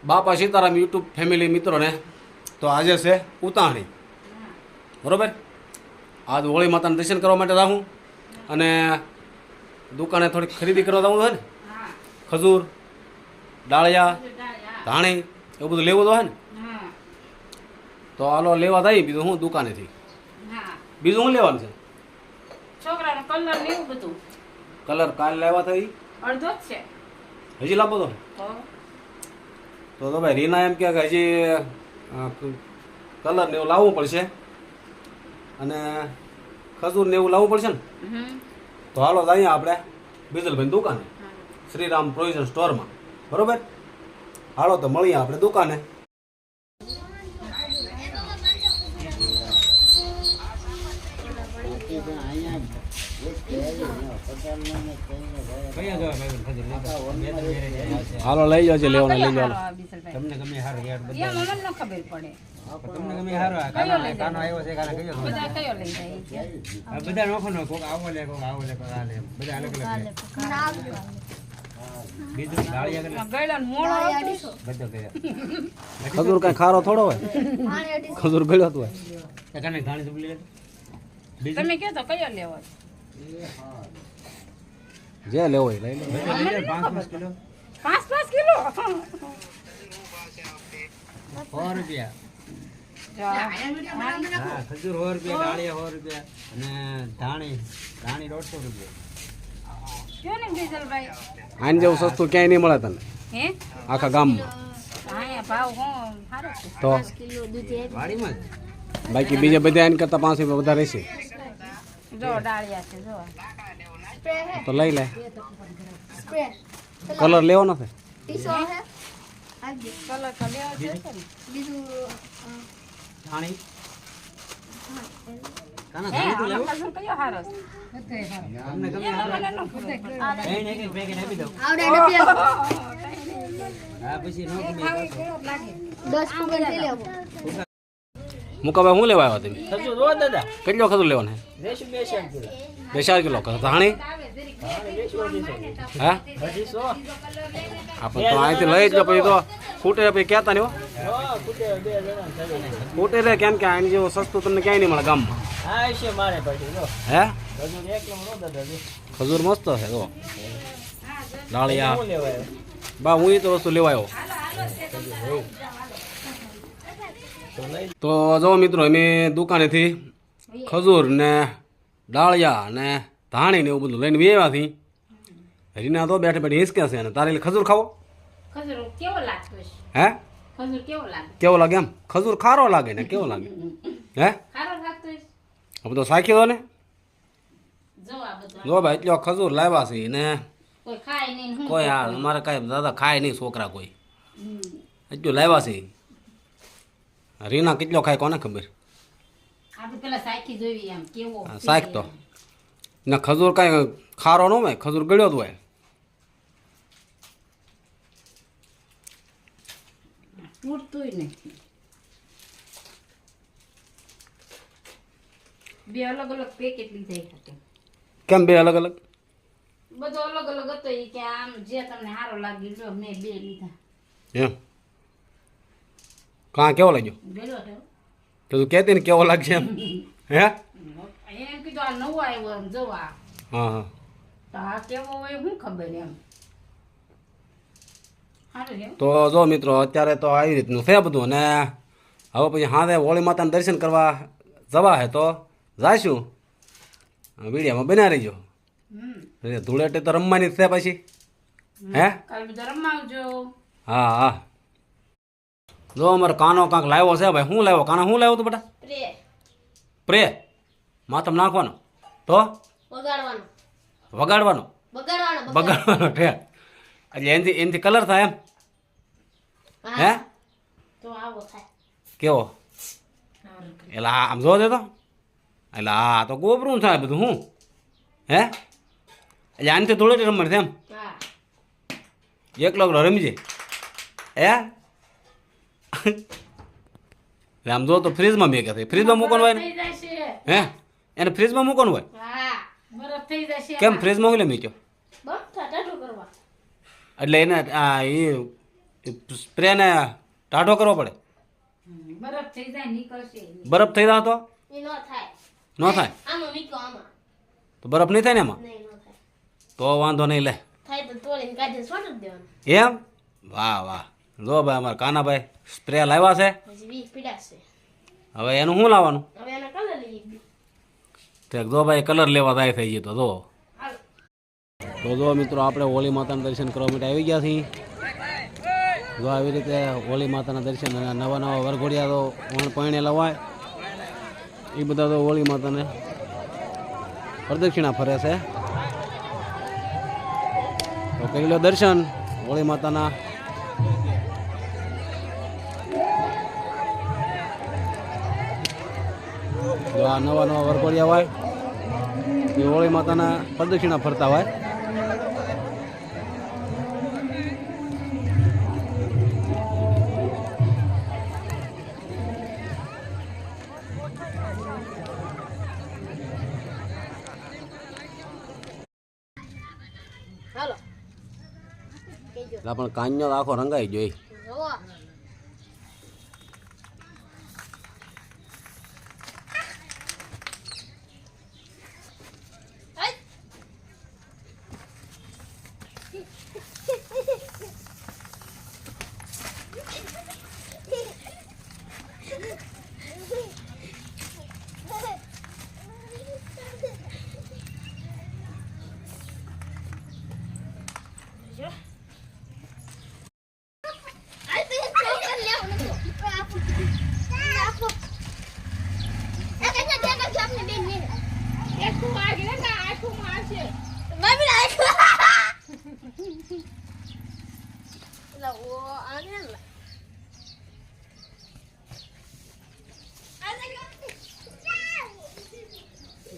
બાપા Sitaram YouTube family મિત્રોને તો આજે છે ઉતાણી બરાબર. આજ હોળી માતાના દર્શન કરવા માટે જાઉં અને દુકાને થોડીક ખરીદી કરવા જવું હોય ને, ખજૂર ડાળિયા ધાણી એવું બધું લેવું તો હોય ને, તો હાલો લેવા જાય. બીજું હું દુકાનેથી બીજું શું લેવાનું છે? છોકરાનો કલર ને એવું બધું. કલર કાલ લેવા થઈ અડધો જ છે. હજી લાવો તો ભાઈ રીના એમ કે હજી કલર ને એવું લાવવું પડશે અને ખજૂર ને એવું લાવવું પડશે ને. તો હાલો જઈએ આપણે બીજલભાઈ દુકાને, શ્રીરામ પ્રોવિઝન સ્ટોરમાં. બરોબર, હાલો તો મળીએ આપણે દુકાને. હાલો લઈ જાવ છે લેવાનો લઈ જાવ. તમને ગમે હારો યાર બધા મને ન ખબર પડે. તમને ગમે હારો કાનો આવ્યો છે કાનો કયો બધા કયો લઈ જાય છે? આ બધા નોખો નો કોક આવો લે કોક આવો લે કોક આ લે બધા અલગ અલગ લે. બીજું ડાળિયા કરે ગળન મોળો બધો કરે. ખજૂર કઈ ખારો થોડો હોય, ખજૂર ગળ્યો તો હોય. એ કાને ધાણી સુબલી લે. તમે કહો તો કયો લેવો છે? જે લેવો હોય લઈ લો. બધો લઈ લે 5 કિલો 5 કિલો 100 રૂપિયા. હા ખજૂર 100 રૂપિયા, ડાળિયા 100 રૂપિયા અને ધાણી 150 રૂપિયા. કયો ને બીજલભાઈ? આને જેવું સસ્તું ક્યાંય નહીં મળે તને હે આખા ગામમાં. અહીંયા ભાવ હું સારો છે. તો વાડીમાં બાકી બીજા બધા આને કરતા 5 રૂપિયા વધારે રહેશે. જો ડાળિયા છે જો. તો લઈ લે. કલર લેવો નથી. કલર તો લેવો છે ને. ધાણી કાના હે ધાણી તો લેવો. આમાં કયો સારો છે? તમને ગમે હારો મને ન ખબર પડે. એને એક પેકેટ આપી દઉં. હા પછી નો ગમે મુકાભાઈ શું લેવા આવ્યા તમે? ખજૂર રો દાદા કેટલો ખજૂર લેવાનો છે? દેશું 2 કિલો 2 કિલો ધાણી. હા હજી 100 આપણે તો અહીંથી લઈ જ લો, પછી તો ફૂટે પછી કહેતા નહીં હો. કુટે 2 જણા ચાલે. ફૂટે રે કેમ કે આની જેવું સસ્તું તમને ક્યાંય નહીં મળે ગામમાં. હા છે મારે પછી જો હે ખજૂર એક નો રો દાદા જો ખજૂર મસ્ત છે જો. ડાળિયા શું લેવાય બા હું એ તો વસ્તુ લેવા આવ્યો. તો જો મિત્રો અમે દુકાનેથી ખજૂર ને ડાળિયા ને ધાણી ને એવું બધું લઈને આવ્યાથી. રીના તો બેઠે બેઠે હિંચકે છે અને તારે ખજૂર ખાવો. ખજૂર કેવો લાગતો છે? હે ખજૂર કેવો લાગે? કેવો લાગે? એમ ખજૂર ખારો લાગે ને કેવો લાગે? હે સારો લાગતો છે. આ બધો સાખ્યો ને. જો આ બધું જો ભાઈ એટલો ખજૂર લાવ્યા છે ને કોઈ ખાય નહીં. હું કોઈ આ અમારે કાંઈ દાદા ખાય નહીં છોકરા કોઈ. એટલું લાવ્યા છે. રીના કેટલો ખાય કોને ખબર? આપણે પેલા સાખી જોવી એમ કેવો શાક તો ને ખજૂર કાંઈ ખારો ન હોય, ખજૂર ગળ્યો જ હોય. તૂટતુંય નથી. બે અલગ અલગ પેકેટ લીધા હતા. કેમ બે અલગ અલગ? બધો અલગ અલગ હતો એ કે આમ જે તમને સારો લાગી લો મેં 2 લીધા. એમ કાં કેવો લાગ્યો? ગયો તો તો તું કહેતી ને કેવો લાગશે એમ? હે એમ કીધું આ નવો આવ્યો એમ જોવા. હા હા. તો આ કેવો હોય શું ખબર એમ. સારું છે. તો જો મિત્રો અત્યારે તો આવી રીતનું છે બધું. અને હવે પછી હાથે હોળી માતાના દર્શન કરવા જવા હે તો જાઈશું. વિડીયામાં બના રહીજો. ધૂળેટી તો રમવાની જ છે પછી. હે કાલ બધા રમાવજો. હા હા. જો અમારે કાનો કાંક લાવ્યો છે ભાઈ. શું લાવ્યો કાનો? શું લાવ્યો તું બેટા? પ્રે માતમ નાખવાનો તો વગાડવાનો બગાડવાનો ઠે. એટલે એનાથી કલર થાય એમ? હે તો આવો થાય. કેવો? એટલે આમ જોવા દે તો. એટલે હા તો ગોબરું થાય બધું. હું હે એટલે આનાથી થોડું રમવાનું છે એમ? હા એકલો રમજે. હે એટલે આમ જો તો ફ્રીજમાં મેં કહે ફ્રીજમાં મૂકવાનું હોય ને. થઈ જશે. હે એને ફ્રીજમાં મૂકવાનું હોય. હા બરફ થઈ જશે. કેમ ફ્રીજમાં એટલે મેં કહો બસ ઠાઠું કરવા. એટલે એને આ સ્પ્રેને ટાઢો કરવો પડે. બરફ થઈ જાય નીકળશે નહીં. બરફ થઈ જાય તો એ નો થાય ન થાય આમાં મીકો આમાં તો બરફ નહીં થાય ને એમાં નહીં નો થાય તો વાંધો નહીં લે. થાય તો તોડીને કાઢીને સોટી જ દેવાનું એમ વાહ વાહ જો ભાઈ અમારા કાનાભાઈ સ્પ્રે લાવ્યા છે. પછી 20 પીડા છે હવે એનું શું લાવવાનું? હવે એના કલર લઈએ તો જો ભાઈ કલર લેવા જાય થઈ ગયો તો જો. હાલ તો જો મિત્રો આપણે હોળી માતાના દર્શન કરવા માટે આવી ગયા છીએ. જો આવી રીતે હોળી માતાના દર્શન અને નવા નવા વરઘોડિયા તો પૈણે લવાય એ બધા તો હોળી માતાને પ્રદક્ષિણા ફરે છે. તો કરી લો દર્શન હોળી માતાના. જો આ નવા નવા વરઘોડિયા હોય એ હોળી માતાના પ્રદક્ષિણા ફરતા હોય. હાલો કેજો એટલે પણ કાન્યો આખો રંગાઈ જોઈ. જોવો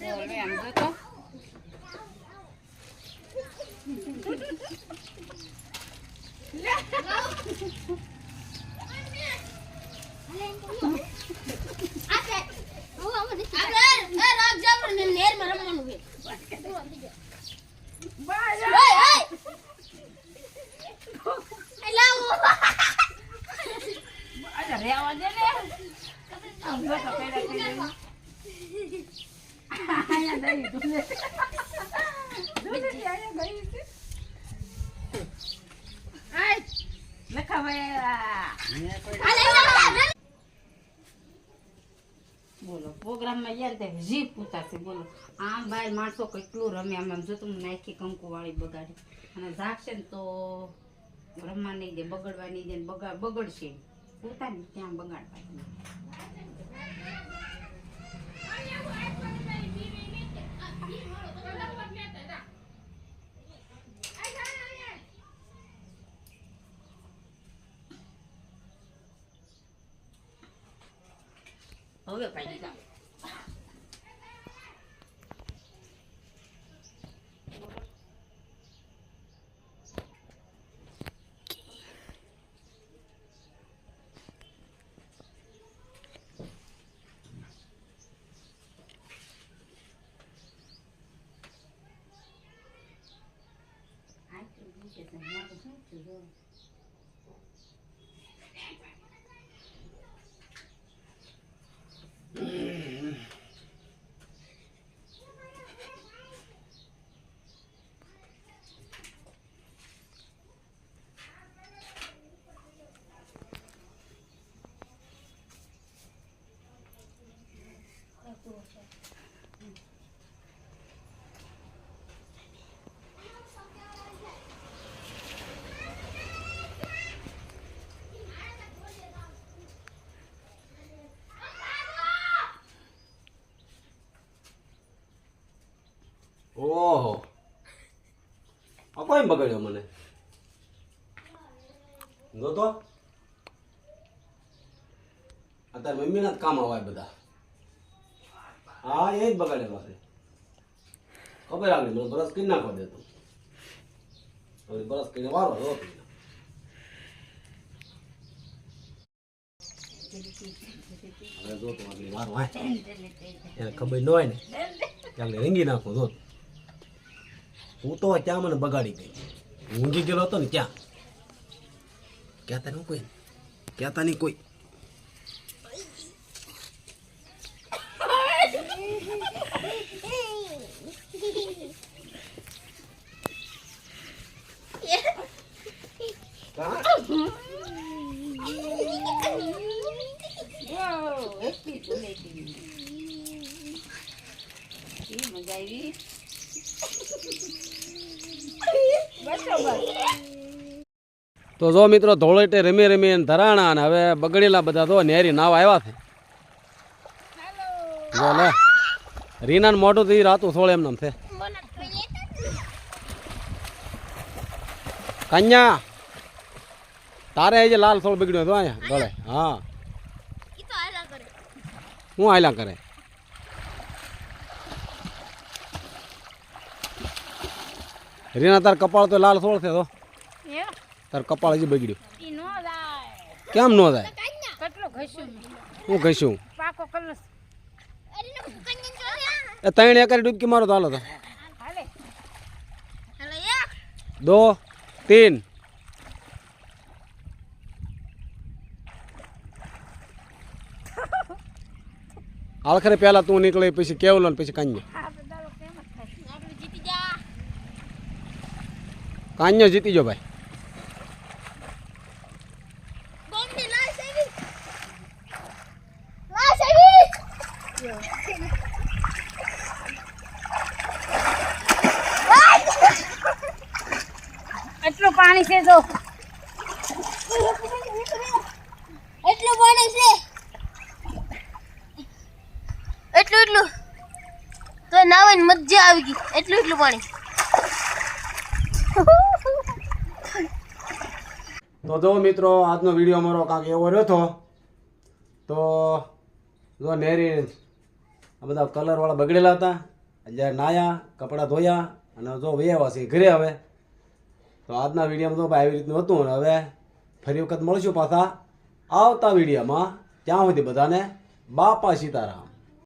બોલ એમ જો તો અરે રેવા દે ને આમ જો તો પેડા થઈ ગયું. આયા દઈ દુને આયા ગઈ છે. આય લખા ભાઈ બોલો પ્રોગ્રામમાં યાર તે જીપ પૂછાશે બોલો. આમ ભાઈ માણસો કેટલું રમે આમ આમ જો તમે નાખી કંકુ વાળી બગાડી અને જાગશે ને તો રમવા નહીં દે બગડવા નહીં દે ને બગડશે પોતાને ત્યાં બગાડવા દે. હવે કાઢી જાઓ. ઓહો આ કોઈ બગાડ્યો મને જો તો અત્યારે મમ્મીના જ કામ આવે બધા. હા એ જ બગાડેલો છે ખબર આગળ મને બ્રશ કરી નાખવા દેતો હવે બ્રશ કરીને વારો હવે જો તો આગળ વારો હોય એને ખબર ન હોય ને આગળ રીંગી નાખું જો હું તો ત્યાં મને બગાડી ગઈ ઊંઘી ગયેલો હતો ને ત્યાં કહેતા નહીં કોઈ, કહેતા નહીં કોઈ. હેપી ધૂળેટી. એ મજા આવી. તો જો મિત્રો ધોળેટે રમી રમી અને ધરાણા અને હવે બગડેલા બધા તો નેરી નાવ આવ્યા છે. જો લે રીનાનું મોઢું તો ઈ રાતું થોડે એમ નામ છે. કન્યા તારે એ જે લાલ થોડ બગડ્યો હતો અહીંયા ગળે. હા ઈ તો આલા કરે. હું આયલા કરે. રીના તાર કપાળ તો લાલ થોડ છે તો એ તાર કપાળ હજી બગડ્યું. ઈ નો જાય. કેમ ન થાય? કેટલો ઘસ્યું હું કહીશું પાકો કલર. અરે નો કન્યા જો એ ત્રણ એકર ડૂબકી મારો તો હાલો તો. હાલે હેલો એક 2 3 આખરે પહેલા તું નીકળે પછી કેવલો ને પછી કાન્યો. આ બધાનો કેમ જ થાય. આપણે જીતી જા. કાન્યો જીતી જો ભાઈ. બોમ્બની લાશ આવી. લાશ આવી. એટલું પાણી છે જો. એટલું પાણી છે. એટલું તો નાવાની મજા આવી ગઈ. એટલું પાણી. તો જો મિત્રો આજનો વિડીયો અમારો કાંક એવો રહ્યો હતો. તો જો નેરી આ બધા કલરવાળા બગડેલા હતા. જ્યારે નાયા કપડાં ધોયા અને જો વૈયા છે ઘરે હવે. તો આજના વિડીયોમાં તો ભાઈ આવી રીતનું હતું. અને હવે ફરી વખત મળશું પાછા આવતા વિડીયોમાં. ત્યાં સુધી બધાને બાપા સીતારામ.